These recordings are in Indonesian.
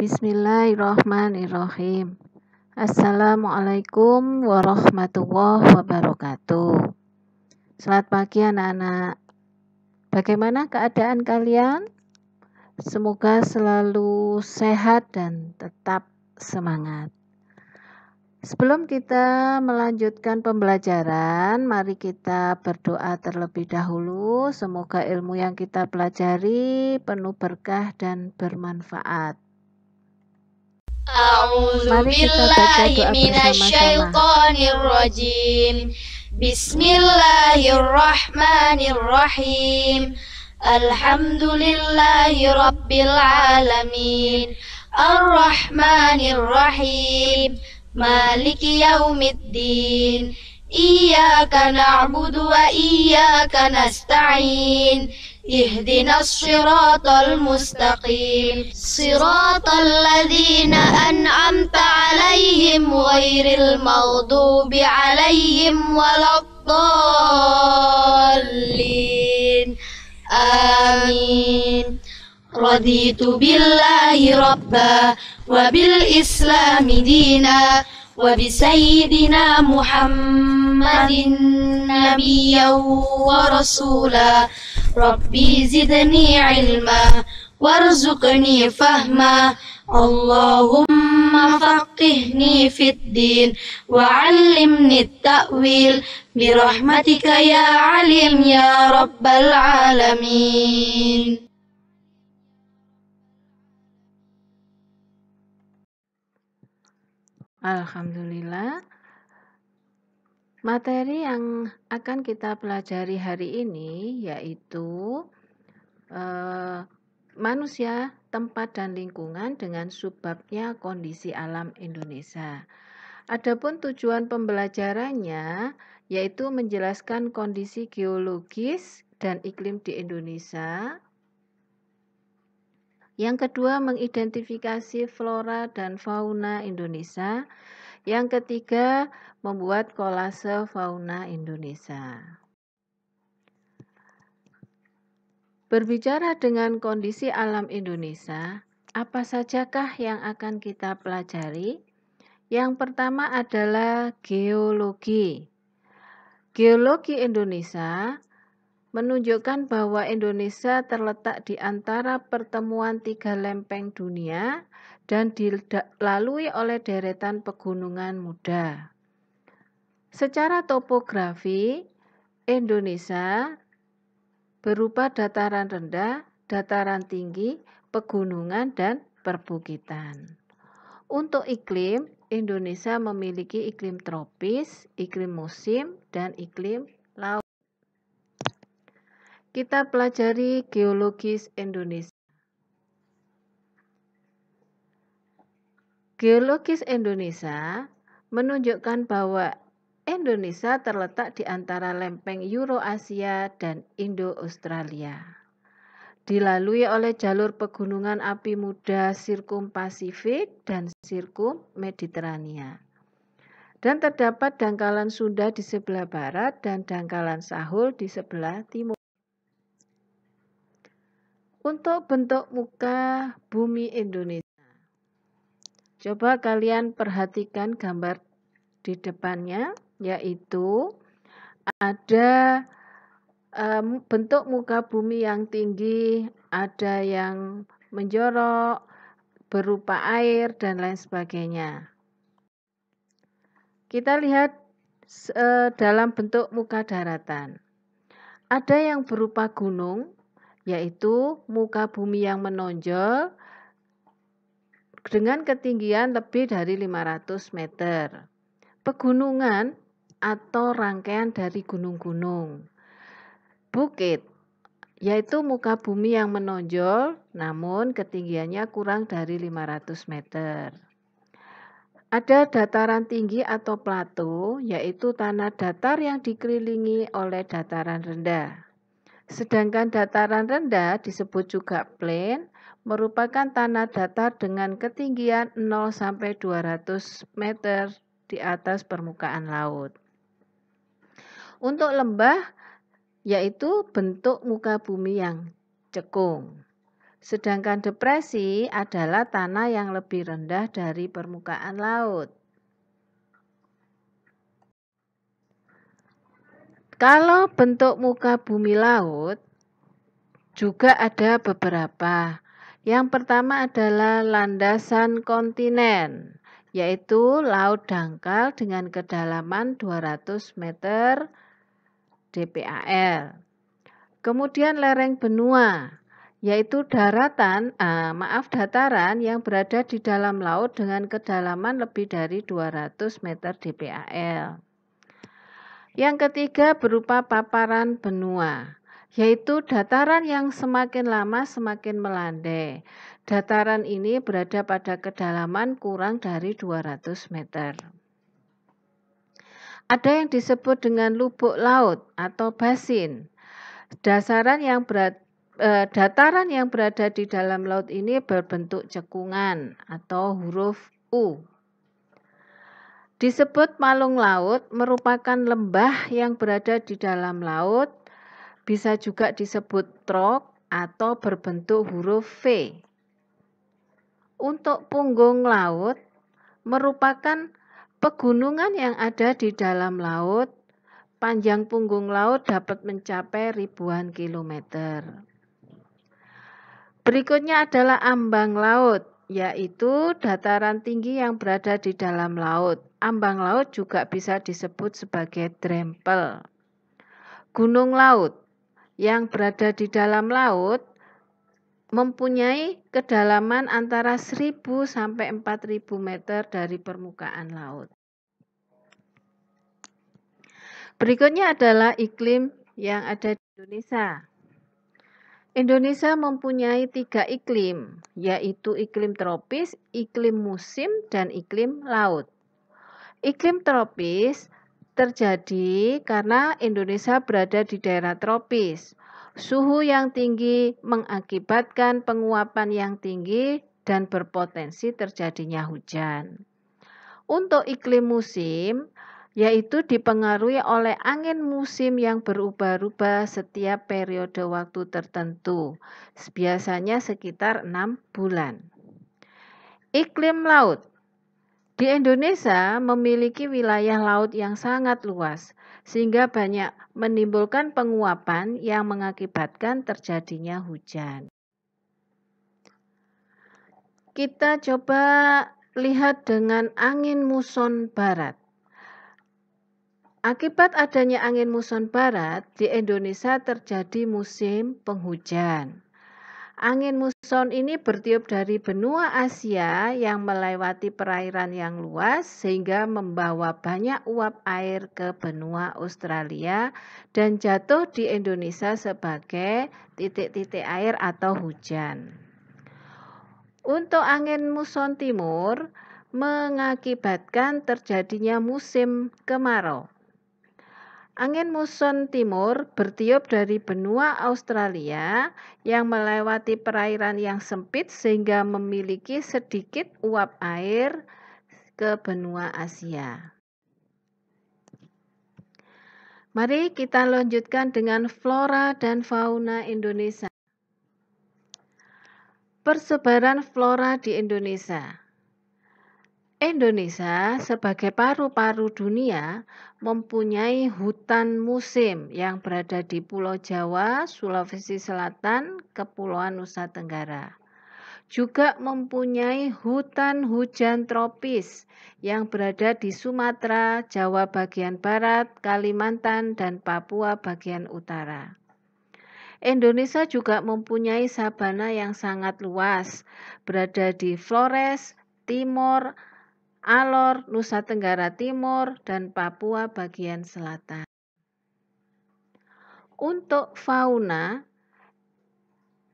Bismillahirrahmanirrahim. Assalamualaikum warahmatullahi wabarakatuh. Selamat pagi anak-anak. Bagaimana keadaan kalian? Semoga selalu sehat dan tetap semangat. Sebelum kita melanjutkan pembelajaran, mari kita berdoa terlebih dahulu. Semoga ilmu yang kita pelajari penuh berkah dan bermanfaat. A'udzu billahi minasyaitonir rajim. Bismillahirrahmanirrahim. Alhamdulillahi rabbil alamin. Ar-Rahmanir-Rahim. Maliki yaumiddin. Iyyaka na'budu wa iyyaka nasta'in. Ihdinas siratal mustaqim. Siratal ladzina an'amta 'alaihim ghairil maghdubi 'alaihim waladdallin. Amin. Raditu billahi rabba wa bil islami dina wa bi sayyidina Muhammadin nabiyyan wa rasula. Rabbi zidni ilma warzuqni fahma. Allahumma faqihni fid din wa 'allimni at-ta'wil bi rahmatika ya alim ya rabbal alamin. Alhamdulillah. Materi yang akan kita pelajari hari ini yaitu manusia, tempat dan lingkungan dengan subbabnya kondisi alam Indonesia. Adapun tujuan pembelajarannya yaitu menjelaskan kondisi geologis dan iklim di Indonesia. Yang kedua, mengidentifikasi flora dan fauna Indonesia. Yang ketiga, membuat kolase fauna Indonesia. Berbicara dengan kondisi alam Indonesia, apa sajakah yang akan kita pelajari? Yang pertama adalah geologi. Geologi Indonesia menunjukkan bahwa Indonesia terletak di antara pertemuan tiga lempeng dunia dan dilalui oleh deretan pegunungan muda. Secara topografi, Indonesia berupa dataran rendah, dataran tinggi, pegunungan, dan perbukitan. Untuk iklim, Indonesia memiliki iklim tropis, iklim musim, dan iklim laut. Kita pelajari geologis Indonesia. Geologis Indonesia menunjukkan bahwa Indonesia terletak di antara lempeng Eurasia dan Indo-Australia. Dilalui oleh jalur pegunungan api muda Sirkum Pasifik dan Sirkum Mediterania. Dan terdapat dangkalan Sunda di sebelah barat dan dangkalan Sahul di sebelah timur. Untuk bentuk muka bumi Indonesia, coba kalian perhatikan gambar di depannya, yaitu ada bentuk muka bumi yang tinggi, ada yang menjorok, berupa air, dan lain sebagainya. Kita lihat dalam bentuk muka daratan. Ada yang berupa gunung, yaitu muka bumi yang menonjol dengan ketinggian lebih dari 500 meter. Pegunungan atau rangkaian dari gunung-gunung. Bukit, yaitu muka bumi yang menonjol namun ketinggiannya kurang dari 500 meter. Ada dataran tinggi atau plato, yaitu tanah datar yang dikelilingi oleh dataran rendah. Sedangkan dataran rendah disebut juga plain, merupakan tanah datar dengan ketinggian 0 sampai 200 meter di atas permukaan laut. Untuk lembah, yaitu bentuk muka bumi yang cekung. Sedangkan depresi adalah tanah yang lebih rendah dari permukaan laut. Kalau bentuk muka bumi laut juga ada beberapa. Yang pertama adalah landasan kontinen, yaitu laut dangkal dengan kedalaman 200 meter dpal. Kemudian lereng benua, yaitu dataran yang berada di dalam laut dengan kedalaman lebih dari 200 meter dpal. Yang ketiga berupa paparan benua, yaitu dataran yang semakin lama semakin melandai. Dataran ini berada pada kedalaman kurang dari 200 meter. Ada yang disebut dengan lubuk laut atau basin. Dataran yang berada di dalam laut ini berbentuk cekungan atau huruf U. Disebut palung laut merupakan lembah yang berada di dalam laut, bisa juga disebut trog atau berbentuk huruf V. Untuk punggung laut merupakan pegunungan yang ada di dalam laut. Panjang punggung laut dapat mencapai ribuan kilometer. Berikutnya adalah ambang laut, yaitu dataran tinggi yang berada di dalam laut. Ambang laut juga bisa disebut sebagai drempel. Gunung laut yang berada di dalam laut mempunyai kedalaman antara 1.000 sampai 4.000 meter dari permukaan laut. Berikutnya adalah iklim yang ada di Indonesia. Indonesia mempunyai 3 iklim, yaitu iklim tropis, iklim musim, dan iklim laut. Iklim tropis terjadi karena Indonesia berada di daerah tropis. Suhu yang tinggi mengakibatkan penguapan yang tinggi dan berpotensi terjadinya hujan. Untuk iklim musim, yaitu dipengaruhi oleh angin musim yang berubah-ubah setiap periode waktu tertentu, biasanya sekitar 6 bulan. Iklim laut. Di Indonesia memiliki wilayah laut yang sangat luas, sehingga banyak menimbulkan penguapan yang mengakibatkan terjadinya hujan. Kita coba lihat dengan angin muson barat. Akibat adanya angin muson barat, di Indonesia terjadi musim penghujan. Angin muson ini bertiup dari benua Asia yang melewati perairan yang luas sehingga membawa banyak uap air ke benua Australia dan jatuh di Indonesia sebagai titik-titik air atau hujan. Untuk angin muson timur mengakibatkan terjadinya musim kemarau. Angin muson timur bertiup dari benua Australia yang melewati perairan yang sempit sehingga memiliki sedikit uap air ke benua Asia. Mari kita lanjutkan dengan flora dan fauna Indonesia. Persebaran flora di Indonesia. Indonesia sebagai paru-paru dunia mempunyai hutan musim yang berada di Pulau Jawa, Sulawesi Selatan, Kepulauan Nusa Tenggara. Juga mempunyai hutan hujan tropis yang berada di Sumatera, Jawa bagian barat, Kalimantan, dan Papua bagian utara. Indonesia juga mempunyai sabana yang sangat luas, berada di Flores, Timor, Alor, Nusa Tenggara Timur, dan Papua bagian selatan. Untuk fauna,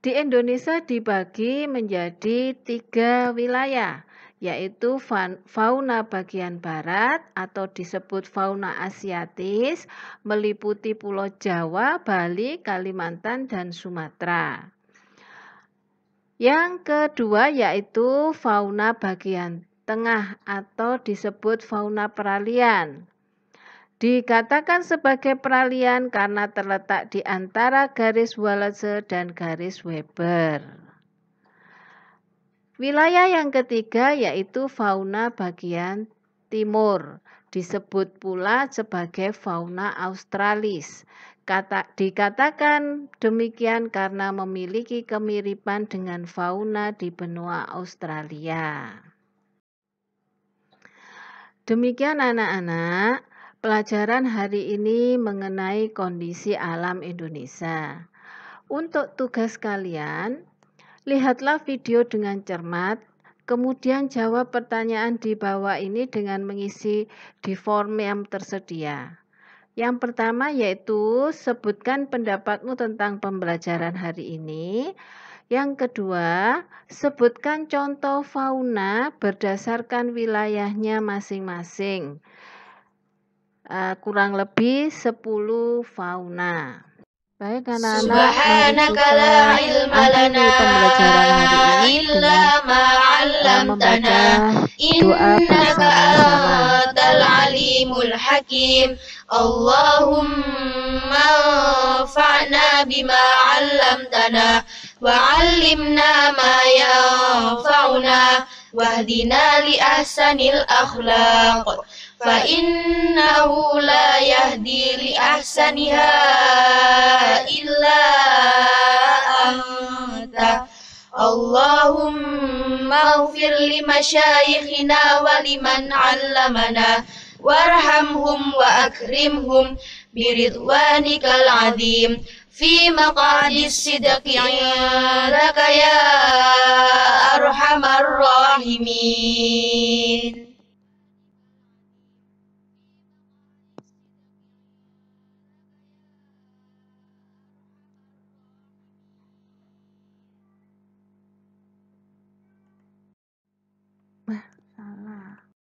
di Indonesia dibagi menjadi 3 wilayah, yaitu fauna bagian barat atau disebut fauna asiatis, meliputi Pulau Jawa, Bali, Kalimantan, dan Sumatera. Yang kedua yaitu fauna bagian tengah atau disebut fauna peralihan. Dikatakan sebagai peralihan karena terletak di antara garis Wallace dan garis Weber. Wilayah yang ketiga yaitu fauna bagian timur, disebut pula sebagai fauna australis. Dikatakan demikian karena memiliki kemiripan dengan fauna di benua Australia. Demikian anak-anak, pelajaran hari ini mengenai kondisi alam Indonesia. Untuk tugas kalian, lihatlah video dengan cermat, kemudian jawab pertanyaan di bawah ini dengan mengisi di form yang tersedia. Yang pertama yaitu sebutkan pendapatmu tentang pembelajaran hari ini. Yang kedua, sebutkan contoh fauna berdasarkan wilayahnya masing-masing. Kurang lebih 10 fauna. Baik anak-anak, Subhanaka la ilma lana illa ma 'allamtana innaka antal alimul hakim. Allahumma anfa'na bima 'allamtana wa 'allimna ma yanfa'una wahdina li ahsanil akhlaq fa innahu la yahdi li ahsaniha illa anta. Allahumma ighfir li masyayikhina wa liman 'allamana warhamhum wa akrimhum biridwanikal 'azim fi maqadis sidqi 'indaka ya arhamar rahimin.